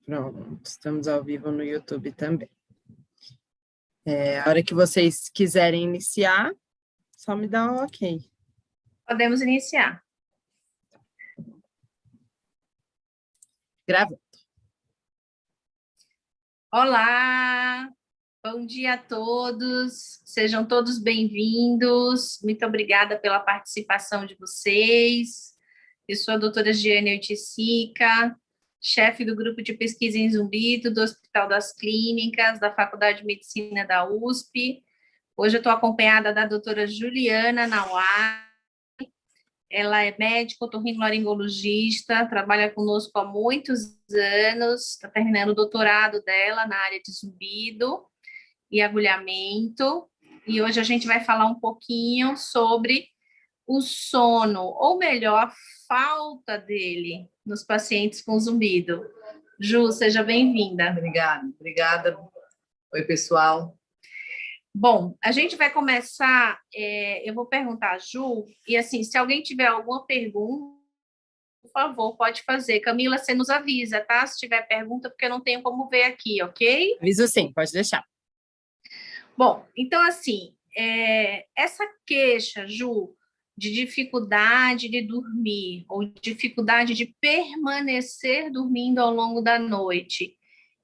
Pronto, estamos ao vivo no YouTube também. A hora que vocês quiserem iniciar, só me dá um ok. Podemos iniciar. Gravando. Olá, bom dia a todos, sejam todos bem-vindos, muito obrigada pela participação de vocês. Eu sou a doutora Giane Oiticica, chefe do grupo de pesquisa em Zumbido, do Hospital das Clínicas, da Faculdade de Medicina da USP. Hoje eu estou acompanhada da doutora Juliana Nauá. Ela é médica otorrinolaringologista, trabalha conosco há muitos anos, está terminando o doutorado dela na área de zumbido e agulhamento. E hoje a gente vai falar um pouquinho sobre o sono, ou melhor, a falta dele nos pacientes com zumbido. Ju, seja bem-vinda. Obrigada. Oi, pessoal. Bom, a gente vai começar, eu vou perguntar a Ju, e assim, se alguém tiver alguma pergunta, por favor, pode fazer. Camila, você nos avisa, tá? Se tiver pergunta, porque eu não tenho como ver aqui, ok? Aviso sim, pode deixar. Bom, então assim, essa queixa, Ju, de dificuldade de dormir, ou dificuldade de permanecer dormindo ao longo da noite,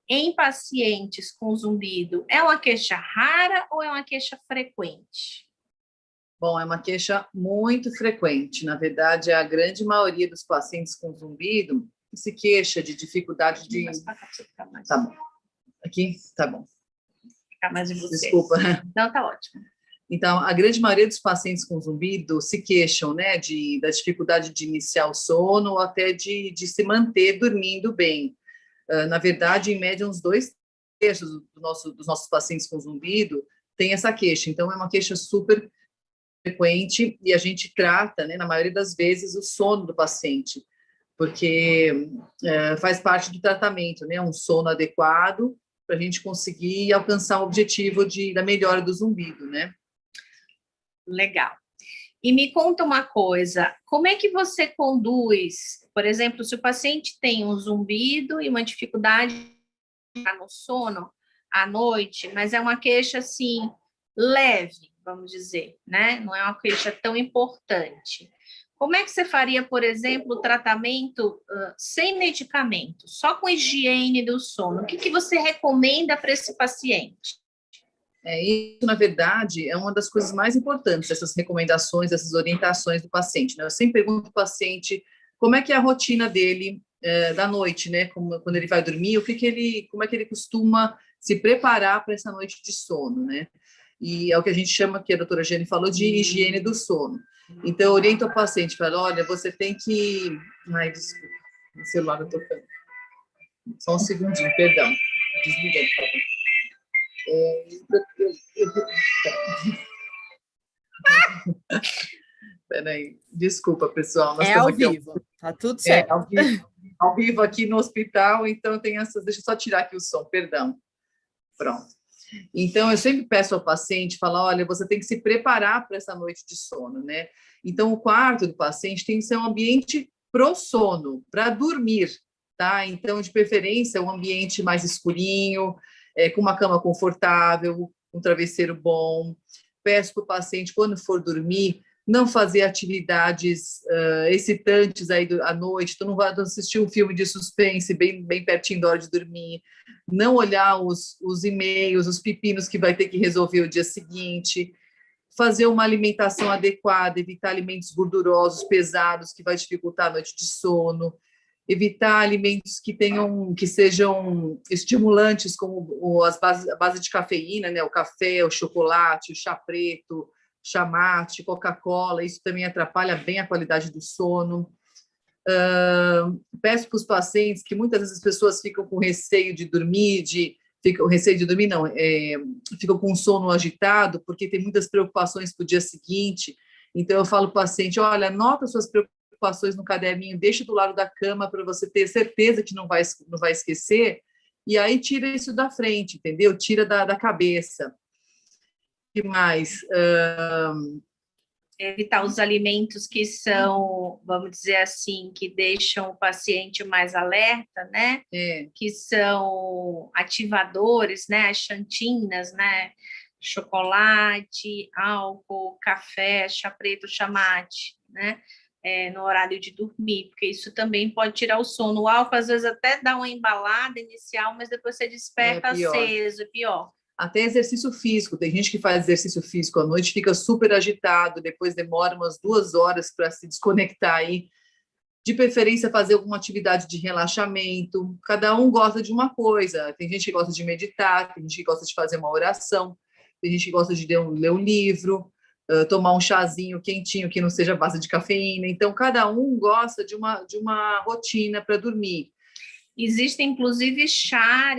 em pacientes com zumbido, é uma queixa rara ou é uma queixa frequente? Bom, é uma queixa muito frequente. Na verdade, a grande maioria dos pacientes com zumbido se queixa de dificuldade de... Tá bom. Aqui? Tá bom. Ficar mais de você. Desculpa. Não, tá ótimo. Então, a grande maioria dos pacientes com zumbido se queixam, né, da dificuldade de iniciar o sono ou até de se manter dormindo bem. Na verdade, em média, uns 2/3 dos nossos pacientes com zumbido têm essa queixa. Então, é uma queixa super frequente e a gente trata, né, na maioria das vezes, o sono do paciente, porque faz parte do tratamento, né, um sono adequado para a gente conseguir alcançar o objetivo da melhora do zumbido, né? Legal. E me conta uma coisa, como é que você conduz, por exemplo, se o paciente tem um zumbido e uma dificuldade no sono à noite, mas é uma queixa, assim, leve, vamos dizer, né? Não é uma queixa tão importante. Como é que você faria, por exemplo, o tratamento sem medicamento, só com higiene do sono? O que você recomenda para esse paciente? Isso, na verdade, é uma das coisas mais importantes, essas recomendações, essas orientações do paciente, né? Eu sempre pergunto para o paciente como é que é a rotina dele da noite, né? Quando ele vai dormir, como é que ele costuma se preparar para essa noite de sono, né? E é o que a gente chama, que a doutora Giane falou, de higiene do sono. Então, eu oriento o paciente, falo, olha, você tem que... Ai, desculpa, o celular está tocando. Só um segundinho, perdão. Desliguei, por favor. Peraí, desculpa, pessoal. Nós ao vivo, tá tudo certo. Ao vivo aqui no hospital, então tem essas... Deixa eu só tirar aqui o som, perdão. Pronto. Então, eu sempre peço ao paciente, falo, olha, você tem que se preparar para essa noite de sono, né? Então, o quarto do paciente tem que ser um ambiente pro sono, para dormir, tá? Então, de preferência, um ambiente mais escurinho, com uma cama confortável, um travesseiro bom. Peço para o paciente, quando for dormir, não fazer atividades excitantes aí à noite, então não vai assistir um filme de suspense bem pertinho da hora de dormir, não olhar os e-mails, os pepinos que vai ter que resolver o dia seguinte, fazer uma alimentação adequada, evitar alimentos gordurosos, pesados, que vai dificultar a noite de sono, evitar alimentos que sejam estimulantes, como a base de cafeína, né? O café, o chocolate, o chá preto, chá mate, Coca-Cola, isso também atrapalha bem a qualidade do sono. Peço para os pacientes, que muitas vezes as pessoas ficam com receio de dormir, ficam com sono agitado, porque tem muitas preocupações para o dia seguinte. Então, eu falo para o paciente, olha, anota suas preocupações no caderninho, deixa do lado da cama para você ter certeza que não vai esquecer, e aí tira isso da frente, entendeu? Tira da cabeça. O que mais? evitar os alimentos que são, vamos dizer assim, que deixam o paciente mais alerta, né? Que são ativadores, né? As xantinas, né? Chocolate, álcool, café, chá preto, chá mate, né? No horário de dormir, porque isso também pode tirar o sono. O álcool, às vezes, até dá uma embalada inicial, mas depois você desperta aceso, é pior. Até exercício físico, tem gente que faz exercício físico à noite, fica super agitado, depois demora umas 2 horas para se desconectar aí. De preferência, fazer alguma atividade de relaxamento. Cada um gosta de uma coisa. Tem gente que gosta de meditar, tem gente que gosta de fazer uma oração, tem gente que gosta de ler um livro, tomar um chazinho quentinho que não seja à base de cafeína. Então, cada um gosta de uma rotina para dormir. Existem, inclusive, chá,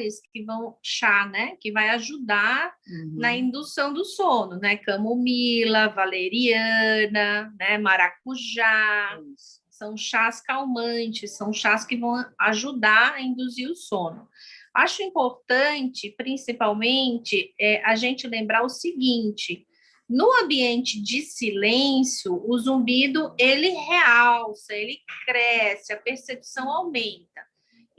né, que vai ajudar na indução do sono, né? Camomila, valeriana, né, maracujá. São chás calmantes, são chás que vão ajudar a induzir o sono. Acho importante, principalmente, a gente lembrar o seguinte: no ambiente de silêncio, o zumbido, ele realça, ele cresce, a percepção aumenta.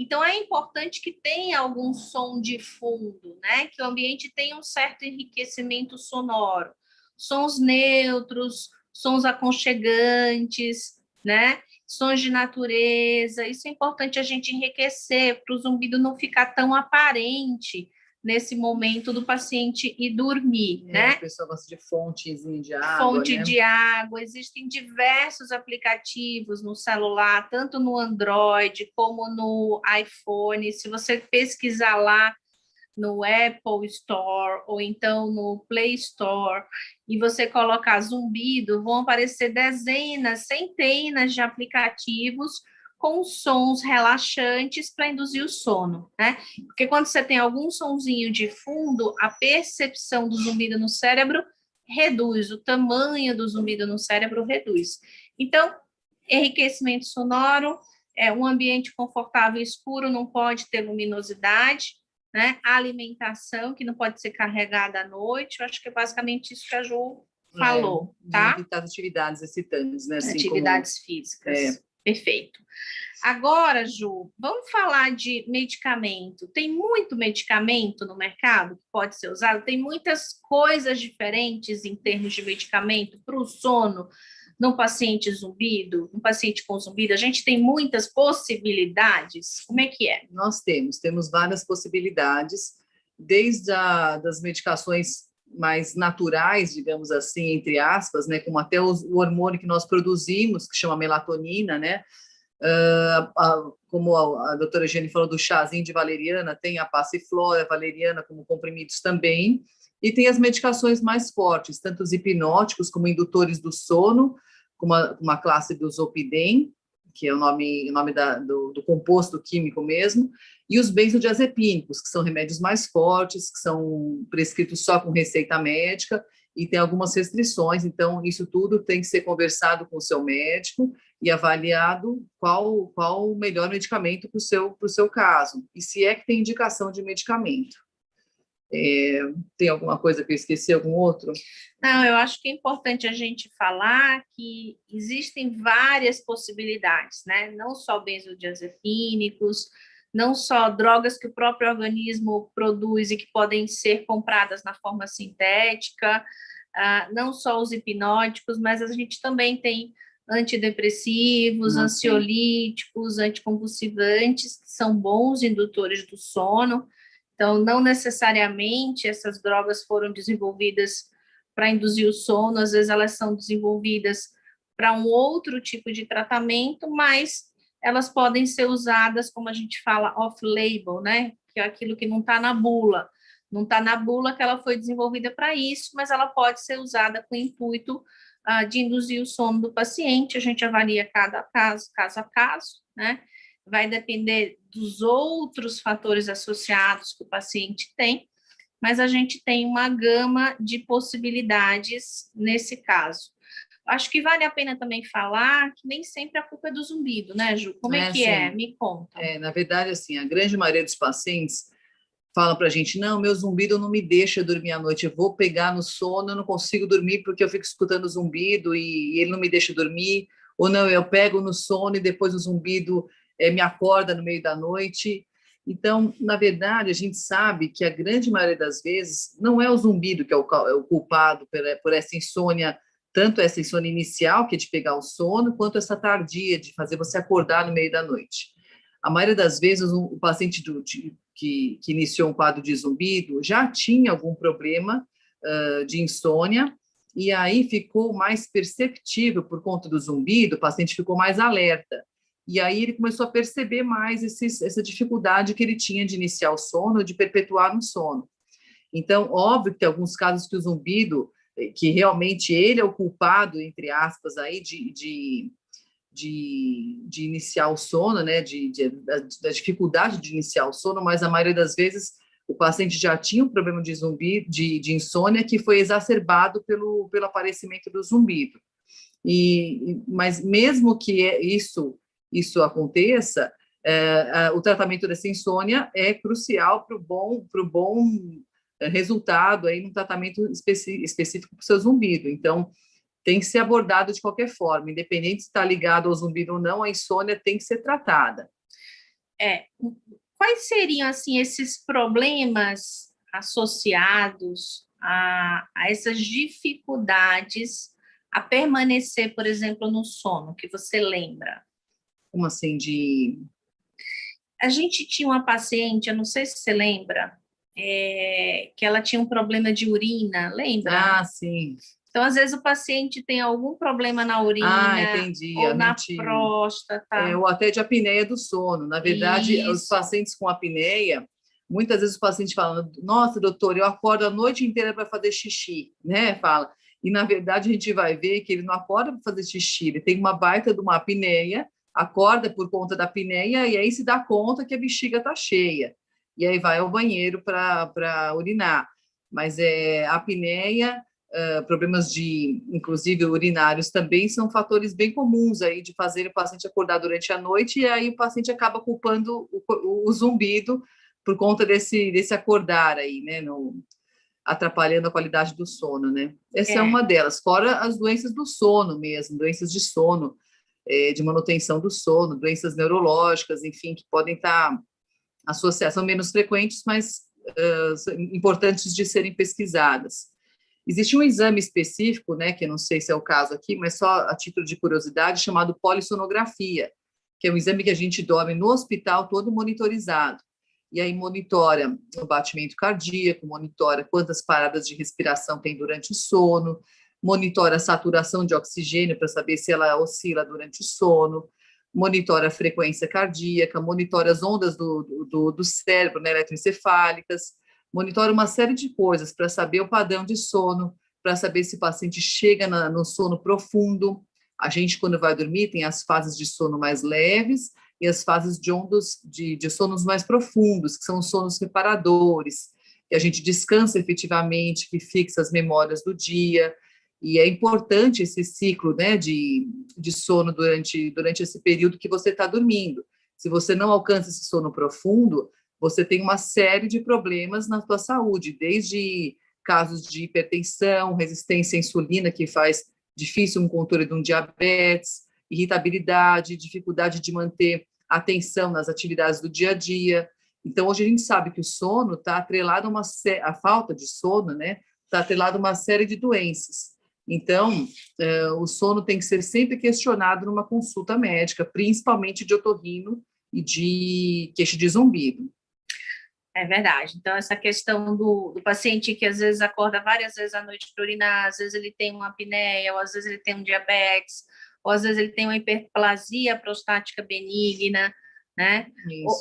Então, é importante que tenha algum som de fundo, né? Que o ambiente tenha um certo enriquecimento sonoro. Sons neutros, sons aconchegantes, né? Sons de natureza. Isso é importante a gente enriquecer para o zumbido não ficar tão aparente nesse momento do paciente ir dormir, né? A pessoa gosta de fontezinha de água, Fonte de água. Existem diversos aplicativos no celular, tanto no Android como no iPhone. Se você pesquisar lá no Apple Store ou então no Play Store e você colocar zumbido, vão aparecer dezenas, centenas de aplicativos com sons relaxantes para induzir o sono, né? Porque quando você tem algum sonzinho de fundo, a percepção do zumbido no cérebro reduz, o tamanho do zumbido no cérebro reduz. Então, enriquecimento sonoro, um ambiente confortável e escuro, não pode ter luminosidade, né? A alimentação, que não pode ser carregada à noite. Eu acho que é basicamente isso que a Ju falou, tá? Evitar atividades excitantes, né? Assim atividades físicas. Perfeito. Agora, Ju, vamos falar de medicamento. Tem muito medicamento no mercado que pode ser usado? Tem muitas coisas diferentes em termos de medicamento para o sono num paciente zumbido, um paciente com zumbido. A gente tem muitas possibilidades. Como é que é? Nós temos várias possibilidades, desde das medicações mais naturais, digamos assim, entre aspas, né, como até o hormônio que nós produzimos, que chama melatonina, né? Como a doutora Jenny falou do chazinho de valeriana, tem a passiflora, a valeriana como comprimidos também, e tem as medicações mais fortes, tanto os hipnóticos como indutores do sono, como uma classe do zolpidem, que é o nome do composto químico mesmo, e os benzodiazepínicos, que são remédios mais fortes, que são prescritos só com receita médica, e tem algumas restrições, então isso tudo tem que ser conversado com o seu médico e avaliado qual o melhor medicamento para o seu caso, e se é que tem indicação de medicamento. Tem alguma coisa que eu esqueci, algum outro? Não, eu acho que é importante a gente falar que existem várias possibilidades, né? Não só benzodiazepínicos, não só drogas que o próprio organismo produz e que podem ser compradas na forma sintética, não só os hipnóticos, mas a gente também tem antidepressivos, ansiolíticos, anticonvulsivantes, que são bons indutores do sono. Então, não necessariamente essas drogas foram desenvolvidas para induzir o sono, às vezes elas são desenvolvidas para um outro tipo de tratamento, mas elas podem ser usadas, como a gente fala, off-label, né? Que é aquilo que não está na bula. Não está na bula que ela foi desenvolvida para isso, mas ela pode ser usada com o intuito de induzir o sono do paciente. A gente avalia cada caso a caso, né? Vai depender dos outros fatores associados que o paciente tem, mas a gente tem uma gama de possibilidades nesse caso. Acho que vale a pena também falar que nem sempre a culpa é do zumbido, né, Ju? Como é que é? Me conta. Na verdade, assim, a grande maioria dos pacientes falam para a gente, não, meu zumbido não me deixa dormir à noite, eu vou pegar no sono, eu não consigo dormir porque eu fico escutando zumbido e ele não me deixa dormir, ou não, eu pego no sono e depois o zumbido me acorda no meio da noite. Então, na verdade, a gente sabe que a grande maioria das vezes não é o zumbido que é o culpado por essa insônia, tanto essa insônia inicial, que é de pegar o sono, quanto essa tardia de fazer você acordar no meio da noite. A maioria das vezes, o paciente que iniciou um quadro de zumbido já tinha algum problema de insônia, e aí ficou mais perceptível por conta do zumbido, o paciente ficou mais alerta. E aí ele começou a perceber mais essa dificuldade que ele tinha de iniciar o sono, de perpetuar no sono. Então, óbvio que tem alguns casos que o zumbido, que realmente ele é o culpado, entre aspas, aí, de iniciar o sono, né, da dificuldade de iniciar o sono, mas a maioria das vezes o paciente já tinha um problema de insônia que foi exacerbado pelo aparecimento do zumbido. Mas mesmo que isso aconteça, o tratamento dessa insônia é crucial para o bom resultado aí no tratamento específico para o seu zumbido. Então, tem que ser abordado de qualquer forma, independente se está ligado ao zumbido ou não, a insônia tem que ser tratada. Quais seriam, assim, esses problemas associados a essas dificuldades a permanecer, por exemplo, no sono, que você lembra? Como assim, A gente tinha uma paciente, eu não sei se você lembra, que ela tinha um problema de urina, lembra? Ah, sim. Então, às vezes, o paciente tem algum problema na urina, entendi. ou na próstata. Ou até de apneia do sono. Na verdade, os pacientes com apneia, muitas vezes os pacientes falam, nossa, doutor, eu acordo a noite inteira para fazer xixi, né? Fala. E, na verdade, a gente vai ver que ele não acorda para fazer xixi, ele tem uma baita de uma apneia, acorda por conta da apneia e aí se dá conta que a bexiga está cheia. E aí vai ao banheiro para urinar. Mas a apneia, problemas inclusive urinários, também são fatores bem comuns aí de fazer o paciente acordar durante a noite, e aí o paciente acaba culpando o zumbido por conta desse acordar aí, né, atrapalhando a qualidade do sono, né? Essa é uma delas, fora as doenças do sono mesmo, doenças de sono, de manutenção do sono, doenças neurológicas, enfim, que podem estar associadas, são menos frequentes, mas importantes de serem pesquisadas. Existe um exame específico, né, que eu não sei se é o caso aqui, mas só a título de curiosidade, chamado polissonografia, que é um exame que a gente dorme no hospital todo monitorizado. E aí monitora o batimento cardíaco, monitora quantas paradas de respiração tem durante o sono, monitora a saturação de oxigênio para saber se ela oscila durante o sono, monitora a frequência cardíaca, monitora as ondas do cérebro, né, eletroencefálicas, monitora uma série de coisas para saber o padrão de sono, para saber se o paciente chega no sono profundo. A gente, quando vai dormir, tem as fases de sono mais leves e as fases de sonos mais profundos, que são os sonos reparadores, que a gente descansa efetivamente, que fixa as memórias do dia. E é importante esse ciclo, né, de sono durante esse período que você está dormindo. Se você não alcança esse sono profundo, você tem uma série de problemas na sua saúde, desde casos de hipertensão, resistência à insulina, que faz difícil um controle de um diabetes, irritabilidade, dificuldade de manter atenção nas atividades do dia a dia. Então, hoje a gente sabe que o sono está atrelado a falta de sono, né, está atrelado a uma série de doenças. Então, o sono tem que ser sempre questionado numa consulta médica, principalmente de otorrino e de queixo de zumbido. É verdade. Então, essa questão do paciente que às vezes acorda várias vezes à noite para urinar, às vezes ele tem uma apneia, ou às vezes ele tem um diabetes, ou às vezes ele tem uma hiperplasia prostática benigna, né?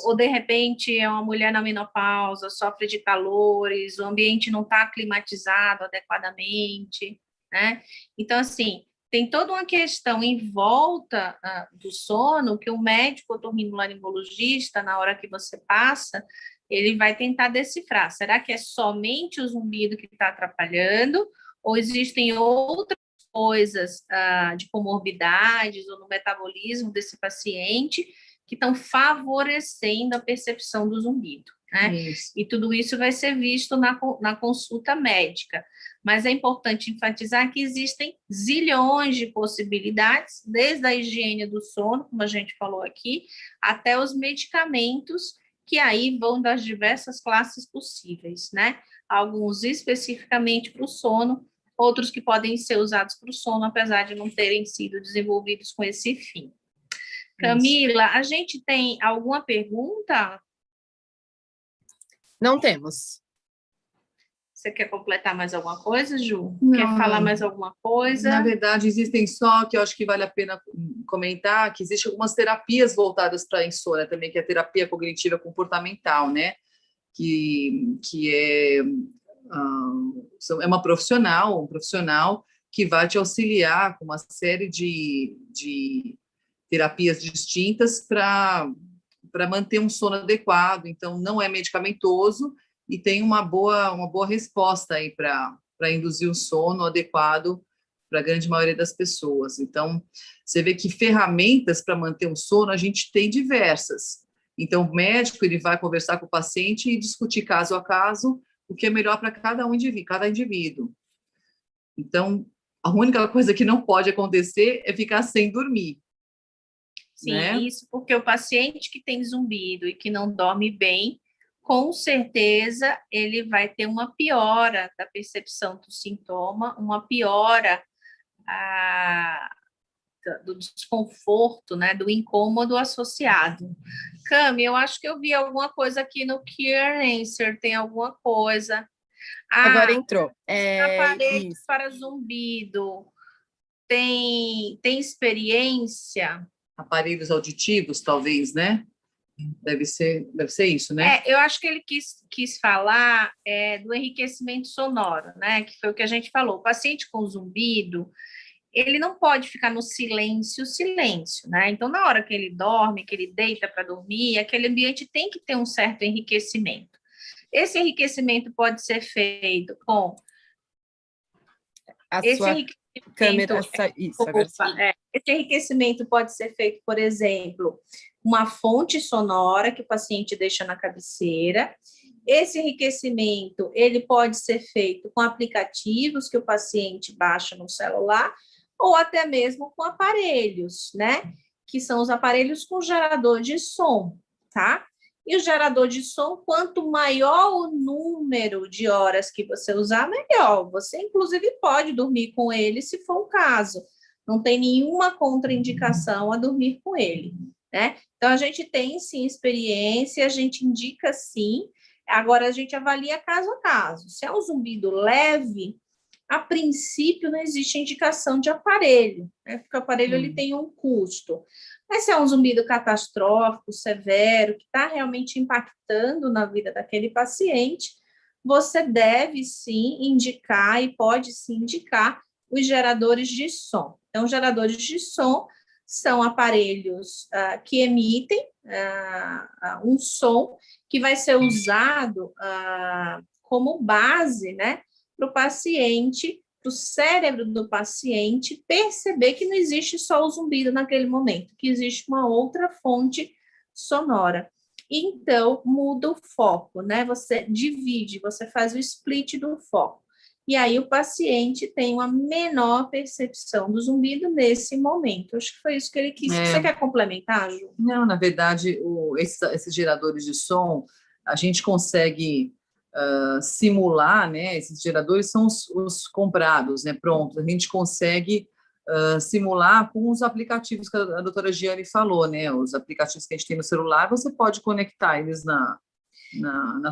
Ou de repente é uma mulher na menopausa, sofre de calores, o ambiente não está climatizado adequadamente, né? Então, assim, tem toda uma questão em volta do sono que o médico otorrinolaringologista, na hora que você passa, ele vai tentar decifrar. Será que é somente o zumbido que está atrapalhando? Ou existem outras coisas de comorbidades ou no metabolismo desse paciente que estão favorecendo a percepção do zumbido? né? Isso. E tudo isso vai ser visto na consulta médica. Mas é importante enfatizar que existem zilhões de possibilidades, desde a higiene do sono, como a gente falou aqui, até os medicamentos, que aí vão das diversas classes possíveis, né? Alguns especificamente para o sono, outros que podem ser usados para o sono, apesar de não terem sido desenvolvidos com esse fim. Camila, a gente tem alguma pergunta? Não temos. Você quer completar mais alguma coisa, Ju? Não, Quer falar não. mais alguma coisa? Na verdade, existem só, que eu acho que vale a pena comentar, que existem algumas terapias voltadas para a insônia também, que é a terapia cognitiva comportamental, né? Que é, é uma profissional, um profissional que vai te auxiliar com uma série de terapias distintas para manter um sono adequado. Então, não é medicamentoso e tem uma boa resposta aí para induzir o sono adequado para a grande maioria das pessoas. Então, você vê que ferramentas para manter o sono a gente tem diversas. Então, o médico ele vai conversar com o paciente e discutir caso a caso o que é melhor para cada indivíduo. Então, a única coisa que não pode acontecer é ficar sem dormir. Sim, né? Isso porque o paciente que tem zumbido e que não dorme bem, com certeza ele vai ter uma piora da percepção do sintoma, uma piora do desconforto, né, do incômodo associado. Cami, eu acho que eu vi alguma coisa aqui no Cure Answer, tem alguma coisa. Agora entrou. Aparelhos Isso. para zumbido, tem experiência? Aparelhos auditivos, talvez, né? Deve ser isso, né? Eu acho que ele quis falar do enriquecimento sonoro, né? Que foi o que a gente falou. O paciente com zumbido, ele não pode ficar no silêncio, né? Então, na hora que ele dorme, que ele deita para dormir, aquele ambiente tem que ter um certo enriquecimento. Esse enriquecimento pode ser feito com Sua câmera. Isso, agora sim. Esse enriquecimento pode ser feito, por exemplo, uma fonte sonora que o paciente deixa na cabeceira. Esse enriquecimento, ele pode ser feito com aplicativos que o paciente baixa no celular, ou até mesmo com aparelhos, né? Que são os aparelhos com gerador de som, tá? E o gerador de som, quanto maior o número de horas que você usar, melhor. Você, inclusive, pode dormir com ele, se for o caso. Não tem nenhuma contraindicação a dormir com ele, né? Então, a gente tem, sim, experiência, a gente indica, sim. Agora, a gente avalia caso a caso. Se é um zumbido leve, a princípio, não existe indicação de aparelho, né? Porque o aparelho ele tem um custo. Mas se é um zumbido catastrófico, severo, que está realmente impactando na vida daquele paciente, você deve sim indicar e pode sim indicar os geradores de som. Então, geradores de som são aparelhos que emitem um som que vai ser usado como base, né, para o paciente, para o cérebro do paciente perceber que não existe só o zumbido naquele momento, que existe uma outra fonte sonora. Então, muda o foco, né? Você divide, você faz o split do foco. E aí o paciente tem uma menor percepção do zumbido nesse momento. Acho que foi isso que ele quis. Você quer complementar, Ju? Não, na verdade, esses geradores de som, a gente consegue simular, né? Esses geradores são os comprados, né? Prontos. A gente consegue simular com os aplicativos que a doutora Giane falou, né? Os aplicativos que a gente tem no celular, você pode conectar eles na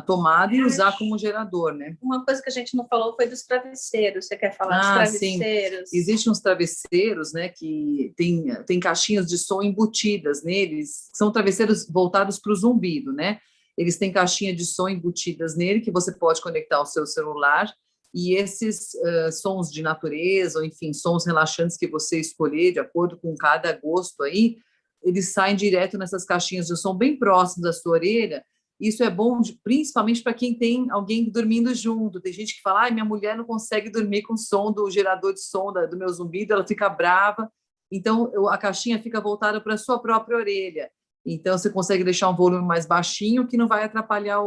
tomada e usar como gerador, né? Uma coisa que a gente não falou foi dos travesseiros. Você quer falar dos travesseiros? Sim. Existem uns travesseiros, né, que tem caixinhas de som embutidas neles. São travesseiros voltados para o zumbido, né? Eles têm caixinha de som embutidas nele que você pode conectar ao seu celular e esses sons de natureza, ou enfim, sons relaxantes que você escolher de acordo com cada gosto aí, eles saem direto nessas caixinhas de som bem próximos da sua orelha. Isso é bom, principalmente para quem tem alguém dormindo junto. Tem gente que fala, minha mulher não consegue dormir com o som do gerador de som do meu zumbido, ela fica brava. Então, a caixinha fica voltada para a sua própria orelha. Então, você consegue deixar um volume mais baixinho, que não vai atrapalhar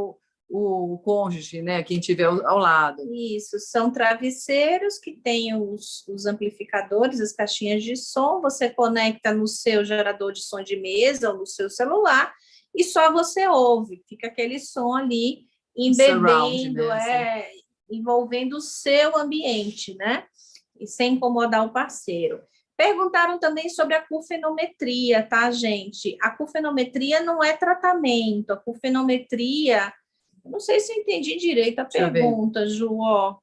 o cônjuge, né? Quem tiver ao lado. Isso, são travesseiros que têm os amplificadores, as caixinhas de som, você conecta no seu gerador de som de mesa ou no seu celular e só você ouve, fica aquele som ali embebendo, Surround, né? envolvendo o seu ambiente, né? E sem incomodar o parceiro. Perguntaram também sobre a cufenometria, tá, gente? A cufenometria não é tratamento, a cufenometria... Não sei se eu entendi direito a pergunta, Ju, ó.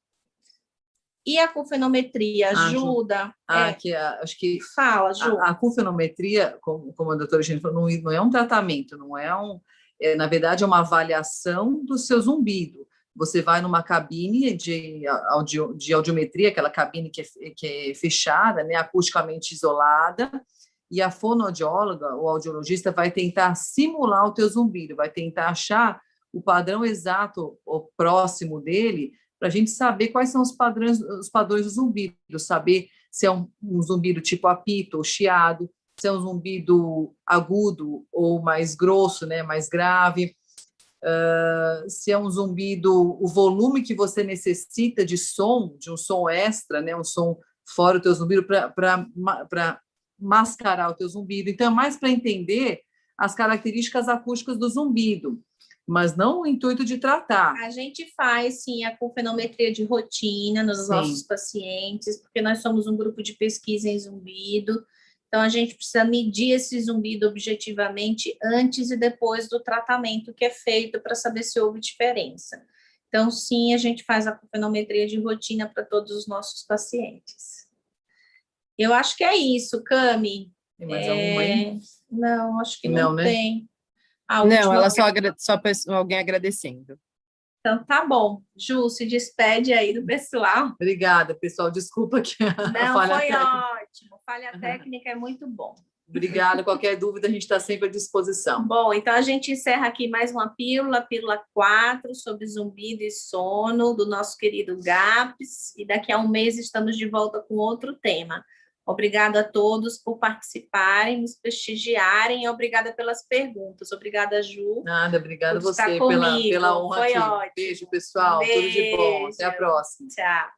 E a cufenometria ajuda? Acho que Fala, Ju. A cufenometria, como a doutora Gene falou, não é um tratamento, não é na verdade, é uma avaliação do seu zumbido. Você vai numa cabine de audiometria, aquela cabine que é fechada, né, acusticamente isolada, e a fonoaudióloga, o audiologista, vai tentar simular o teu zumbido, vai tentar achar o padrão exato ou próximo dele, para a gente saber quais são os padrões do zumbido, saber se é um zumbido tipo apito ou chiado, se é um zumbido agudo ou mais grosso, né, mais grave, se é um zumbido, o volume que você necessita de um som extra, né, um som fora do teu zumbido para mascarar o teu zumbido. Então, é mais para entender as características acústicas do zumbido, mas não o intuito de tratar. A gente faz, sim, a cufenometria de rotina nos nossos pacientes, porque nós somos um grupo de pesquisa em zumbido, então a gente precisa medir esse zumbido objetivamente antes e depois do tratamento que é feito para saber se houve diferença. Então, sim, a gente faz a cufenometria de rotina para todos os nossos pacientes. Eu acho que é isso, Cami. Tem mais alguma aí? Não, acho que não, né? tem. Não, ela só alguém agradecendo. Então, tá bom. Ju, se despede aí do pessoal. Obrigada, pessoal. Desculpa que não, falha foi técnica. Ótimo. Falha técnica é muito bom. Obrigada. Qualquer dúvida, a gente está sempre à disposição. Bom, então a gente encerra aqui mais uma pílula 4, sobre zumbido e sono, do nosso querido GAPS, e daqui a um mês estamos de volta com outro tema. Obrigada a todos por participarem, nos prestigiarem, e obrigada pelas perguntas. Obrigada, Ju. Nada, obrigada a você pela honra. Foi aqui. Ótimo. Beijo, pessoal. Beijo. Tudo de bom. Até a próxima. Tchau.